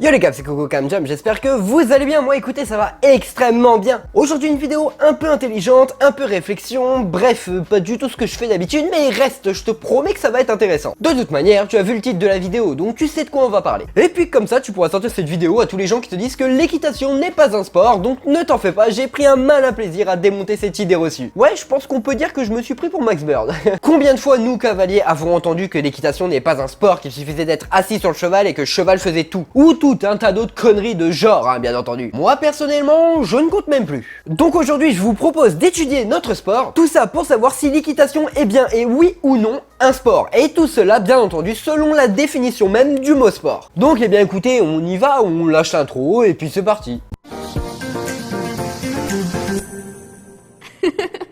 Yo les gars, c'est Coco Camjam, j'espère que vous allez bien. Moi écoutez, ça va extrêmement bien. Aujourd'hui une vidéo un peu intelligente, un peu réflexion, bref, pas du tout ce que je fais d'habitude, mais reste, je te promets que ça va être intéressant. De toute manière, tu as vu le titre de la vidéo, donc tu sais de quoi on va parler. Et puis comme ça, tu pourras sortir cette vidéo à tous les gens qui te disent que l'équitation n'est pas un sport, donc ne t'en fais pas, j'ai pris un malin plaisir à démonter cette idée reçue. Ouais, je pense qu'on peut dire que je me suis pris pour Max Bird. Combien de fois nous, cavaliers, avons entendu que l'équitation n'est pas un sport, qu'il suffisait d'être assis sur le cheval et que le cheval faisait tout, ou tout un tas d'autres conneries de genre, hein, bien entendu. Moi, personnellement, je ne compte même plus. Donc aujourd'hui, je vous propose d'étudier notre sport, tout ça pour savoir si l'équitation est bien et oui ou non un sport. Et tout cela, bien entendu, selon la définition même du mot sport. Donc, eh bien écoutez, on y va, on lâche l'intro et puis c'est parti.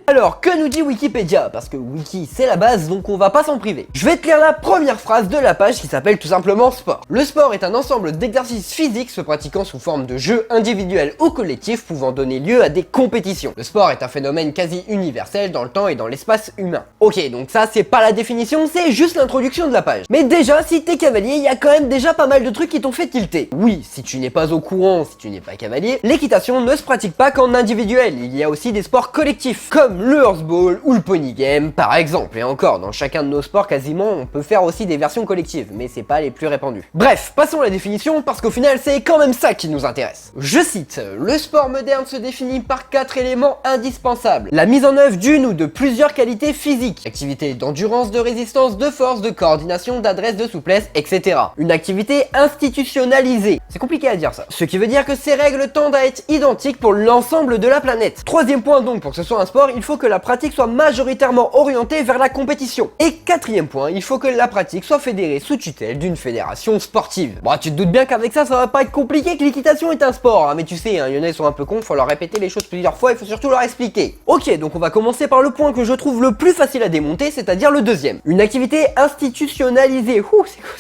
Alors, que nous dit Wikipédia? Parce que Wiki, c'est la base, donc on va pas s'en priver. Je vais te lire la première phrase de la page qui s'appelle tout simplement sport. Le sport est un ensemble d'exercices physiques se pratiquant sous forme de jeux individuels ou collectifs pouvant donner lieu à des compétitions. Le sport est un phénomène quasi universel dans le temps et dans l'espace humain. Ok, donc ça c'est pas la définition, c'est juste l'introduction de la page. Mais déjà, si t'es cavalier, il y a quand même déjà pas mal de trucs qui t'ont fait tilter. Oui, si tu n'es pas au courant, si tu n'es pas cavalier, l'équitation ne se pratique pas qu'en individuel. Il y a aussi des sports collectifs, comme le horseball ou le pony game par exemple. Et encore, dans chacun de nos sports quasiment, on peut faire aussi des versions collectives, mais c'est pas les plus répandues. Bref, passons à la définition parce qu'au final c'est quand même ça qui nous intéresse. Je cite, le sport moderne se définit par 4 éléments indispensables. La mise en œuvre d'une ou de plusieurs qualités physiques, activité d'endurance, de résistance, de force, de coordination, d'adresse, de souplesse, etc. Une activité institutionnalisée. C'est compliqué à dire ça. Ce qui veut dire que ces règles tendent à être identiques pour l'ensemble de la planète. Troisième point donc, pour que ce soit un sport, il faut que la pratique soit majoritairement orientée vers la compétition. Et quatrième point, il faut que la pratique soit fédérée sous tutelle d'une fédération sportive. Bon, tu te doutes bien qu'avec ça, ça va pas être compliqué que l'équitation est un sport, hein, mais tu sais, hein, il y en a qui sont un peu cons, faut leur répéter les choses plusieurs fois, il faut surtout leur expliquer. Ok, donc on va commencer par le point que je trouve le plus facile à démonter, c'est-à-dire le deuxième. Une activité institutionnalisée.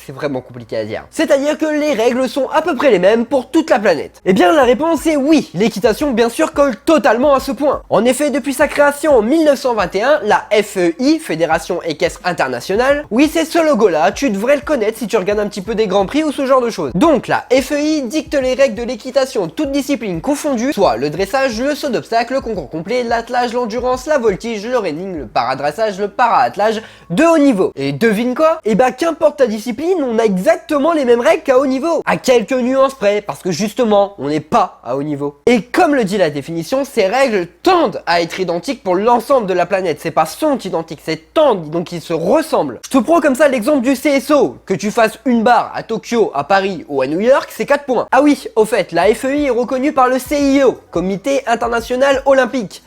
C'est vraiment compliqué à dire. C'est-à-dire que les règles sont à peu près les mêmes pour toute la planète. Eh bien, la réponse est oui. L'équitation, bien sûr, colle totalement à ce point. En effet, depuis sa création en 1921, la FEI, Fédération Équestre Internationale, oui c'est ce logo là, tu devrais le connaître si tu regardes un petit peu des grands prix ou ce genre de choses. Donc la FEI dicte les règles de l'équitation, toutes disciplines confondues, soit le dressage, le saut d'obstacle, le concours complet, l'attelage, l'endurance, la voltige, le reining, le paradressage, le para-attelage de haut niveau. Et devine quoi? Eh bah qu'importe ta discipline, on a exactement les mêmes règles qu'à haut niveau, à quelques nuances près, parce que justement, on n'est pas à haut niveau. Et comme le dit la définition, ces règles tendent à être identiques pour l'ensemble de la planète, c'est pas sont identiques, c'est tendent, donc ils se ressemblent. Je te prends comme ça l'exemple du CSO, que tu fasses une barre à Tokyo, à Paris ou à New York, c'est 4 points. Ah oui, au fait, la FEI est reconnue par le CIO, Comité International Olympique.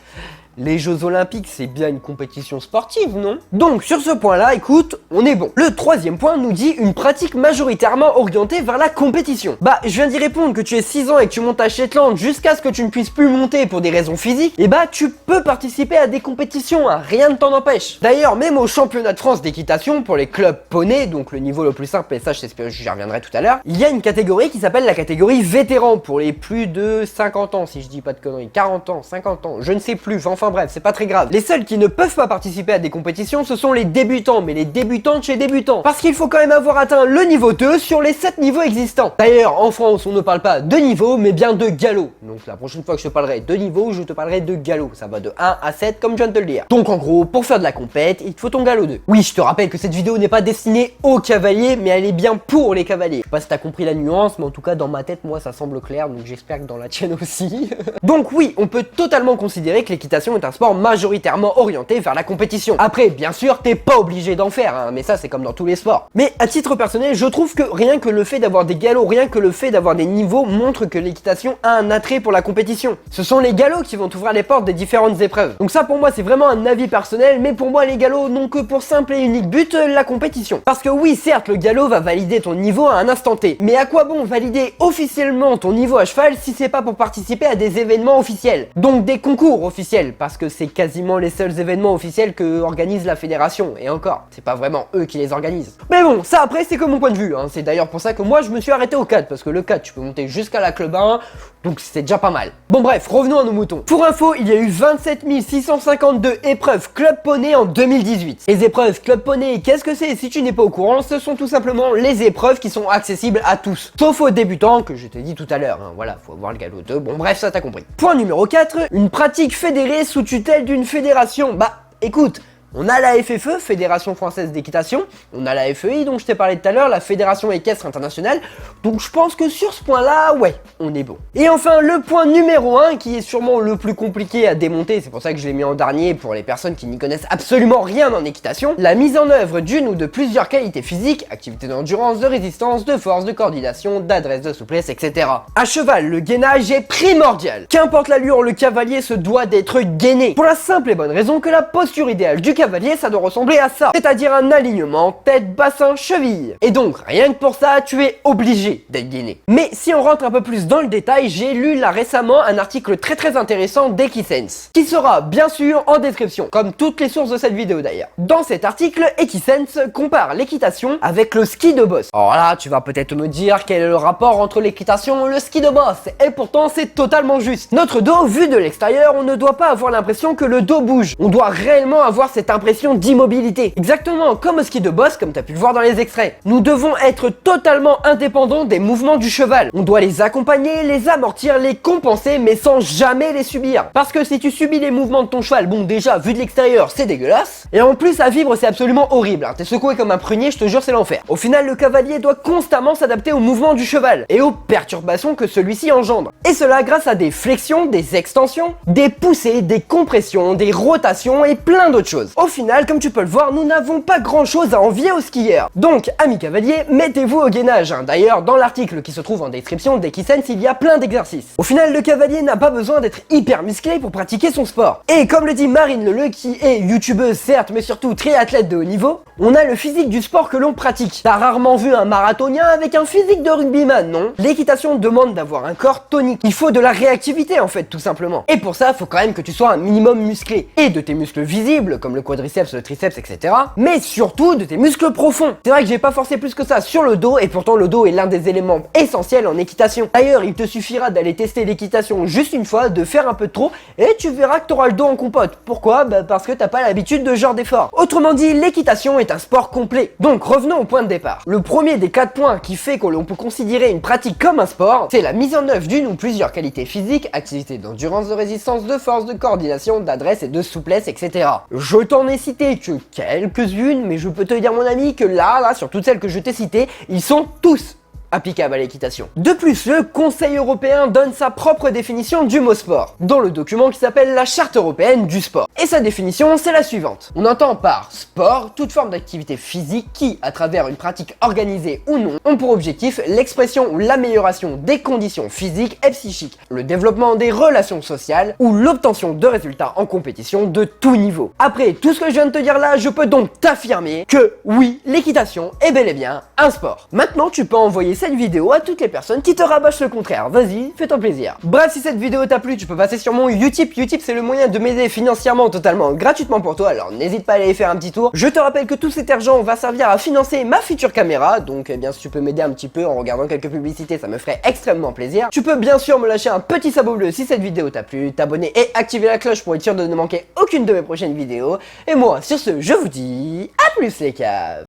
Les Jeux Olympiques, c'est bien une compétition sportive, non? Donc, sur ce point-là, écoute, on est bon. Le troisième point nous dit une pratique majoritairement orientée vers la compétition. Bah, je viens d'y répondre que tu aies 6 ans et que tu montes à Shetland jusqu'à ce que tu ne puisses plus monter pour des raisons physiques, et bah, tu peux participer à des compétitions, hein, rien ne t'en empêche. D'ailleurs, même au championnat de France d'équitation, pour les clubs poney, donc le niveau le plus simple, et ça, j'y reviendrai tout à l'heure, il y a une catégorie qui s'appelle la catégorie vétéran, pour les plus de 50 ans, si je dis pas de conneries, 40 ans, 50 ans, je ne sais plus, enfin bref, c'est pas très grave. Les seuls qui ne peuvent pas participer à des compétitions, ce sont les débutants, mais les débutants de chez débutants. Parce qu'il faut quand même avoir atteint le niveau 2 sur les 7 niveaux existants. D'ailleurs, en France, on ne parle pas de niveau, mais bien de galop. Donc la prochaine fois que je te parlerai de niveau, je te parlerai de galop. Ça va de 1 à 7, comme je viens de te le dire. Donc en gros, pour faire de la compète, il te faut ton galop 2. Oui, je te rappelle que cette vidéo n'est pas destinée aux cavaliers, mais elle est bien pour les cavaliers. Je sais pas si t'as compris la nuance, mais en tout cas, dans ma tête, moi, ça semble clair, donc j'espère que dans la tienne aussi. Donc oui, on peut totalement considérer que l'équitation est un sport majoritairement orienté vers la compétition. Après, bien sûr, t'es pas obligé d'en faire, hein, mais ça c'est comme dans tous les sports. Mais à titre personnel, je trouve que rien que le fait d'avoir des galops, rien que le fait d'avoir des niveaux montre que l'équitation a un attrait pour la compétition. Ce sont les galops qui vont t'ouvrir les portes des différentes épreuves. Donc ça pour moi c'est vraiment un avis personnel, mais pour moi les galops n'ont que pour simple et unique but la compétition. Parce que oui, certes, le galop va valider ton niveau à un instant T, mais à quoi bon valider officiellement ton niveau à cheval si c'est pas pour participer à des événements officiels, donc des concours officiels, parce que c'est quasiment les seuls événements officiels que organise la fédération, et encore, c'est pas vraiment eux qui les organisent. Mais bon, ça après c'est que mon point de vue, hein. C'est d'ailleurs pour ça que moi je me suis arrêté au 4, parce que le 4 tu peux monter jusqu'à la club 1, donc c'est déjà pas mal. Bon bref, revenons à nos moutons. Pour info, il y a eu 27 652 épreuves Club Poney en 2018. Les épreuves Club Poney, qu'est-ce que c'est? Si tu n'es pas au courant, ce sont tout simplement les épreuves qui sont accessibles à tous, sauf aux débutants, que je t'ai dit tout à l'heure, hein. Voilà, faut avoir le galop 2, bon bref, ça t'as compris. Point numéro 4, une pratique fédérée sous tutelle d'une fédération. Bah écoute, on a la FFE, Fédération Française d'Équitation, on a la FEI dont je t'ai parlé tout à l'heure, la Fédération Équestre Internationale, donc je pense que sur ce point-là, ouais, on est bon. Et enfin, le point numéro 1, qui est sûrement le plus compliqué à démonter, c'est pour ça que je l'ai mis en dernier pour les personnes qui n'y connaissent absolument rien en équitation, la mise en œuvre d'une ou de plusieurs qualités physiques, activités d'endurance, de résistance, de force, de coordination, d'adresse, de souplesse, etc. À cheval, le gainage est primordial. Qu'importe l'allure, le cavalier se doit d'être gainé, pour la simple et bonne raison que la posture idéale du cavalier, ça doit ressembler à ça, c'est-à-dire un alignement tête, bassin, cheville. Et donc, rien que pour ça, tu es obligé d'être gainé. Mais si on rentre un peu plus dans le détail, j'ai lu là récemment un article très intéressant d'Equisense, qui sera bien sûr en description, comme toutes les sources de cette vidéo d'ailleurs. Dans cet article, Equisense compare l'équitation avec le ski de boss. Alors là, tu vas peut-être me dire quel est le rapport entre l'équitation et le ski de boss, et pourtant c'est totalement juste. Notre dos, vu de l'extérieur, on ne doit pas avoir l'impression que le dos bouge. On doit réellement avoir cette impression d'immobilité. Exactement comme au ski de boss, comme tu as pu le voir dans les extraits. Nous devons être totalement indépendants des mouvements du cheval. On doit les accompagner, les amortir, les compenser, mais sans jamais les subir. Parce que si tu subis les mouvements de ton cheval, bon déjà, vu de l'extérieur, c'est dégueulasse. Et en plus, à vivre, c'est absolument horrible. Hein. T'es secoué comme un prunier, je te jure, c'est l'enfer. Au final, le cavalier doit constamment s'adapter aux mouvements du cheval et aux perturbations que celui-ci engendre. Et cela grâce à des flexions, des extensions, des poussées, des compressions, des rotations et plein d'autres choses. Au final, comme tu peux le voir, nous n'avons pas grand chose à envier aux skieurs. Donc, amis cavaliers, mettez-vous au gainage. Hein. D'ailleurs, dans l'article qui se trouve en description d'Equisense, il y a plein d'exercices. Au final, le cavalier n'a pas besoin d'être hyper musclé pour pratiquer son sport. Et comme le dit Marine Leleu, qui est youtubeuse certes, mais surtout triathlète de haut niveau, on a le physique du sport que l'on pratique. T'as rarement vu un marathonien avec un physique de rugbyman, non? L'équitation demande d'avoir un corps tonique. Il faut de la réactivité en fait, tout simplement. Et pour ça, il faut quand même que tu sois un minimum musclé. Et de tes muscles visibles, comme le quadriceps, le triceps, etc. Mais surtout de tes muscles profonds. C'est vrai que j'ai pas forcé plus que ça sur le dos, et pourtant le dos est l'un des éléments essentiels en équitation. D'ailleurs, il te suffira d'aller tester l'équitation juste une fois, de faire un peu de trop, et tu verras que t'auras le dos en compote. Pourquoi? Bah parce que t'as pas l'habitude de ce genre d'effort. Autrement dit, l'équitation est un sport complet. Donc revenons au point de départ. Le premier des 4 points qui fait que l'on peut considérer une pratique comme un sport, c'est la mise en œuvre d'une ou plusieurs qualités physiques, activités d'endurance, de résistance, de force, de coordination, d'adresse et de souplesse, etc. Je t'en ai cité que quelques-unes, mais je peux te dire mon ami que là, sur toutes celles que je t'ai citées, ils sont tous applicable à l'équitation. De plus, le Conseil européen donne sa propre définition du mot sport, dans le document qui s'appelle la Charte européenne du sport. Et sa définition, c'est la suivante. On entend par sport toute forme d'activité physique qui, à travers une pratique organisée ou non, ont pour objectif l'expression ou l'amélioration des conditions physiques et psychiques, le développement des relations sociales ou l'obtention de résultats en compétition de tout niveau. Après tout ce que je viens de te dire là, je peux donc t'affirmer que oui, l'équitation est bel et bien un sport. Maintenant, tu peux envoyer cette vidéo à toutes les personnes qui te rabâchent le contraire. Vas-y, fais-toi plaisir. Bref, si cette vidéo t'a plu, tu peux passer sur mon Utip. Utip, c'est le moyen de m'aider financièrement totalement gratuitement pour toi, alors n'hésite pas à aller faire un petit tour. Je te rappelle que tout cet argent va servir à financer ma future caméra, donc eh bien si tu peux m'aider un petit peu en regardant quelques publicités, ça me ferait extrêmement plaisir. Tu peux bien sûr me lâcher un petit sabot bleu si cette vidéo t'a plu, t'abonner et activer la cloche pour être sûr de ne manquer aucune de mes prochaines vidéos. Et moi, sur ce, je vous dis à plus les caves.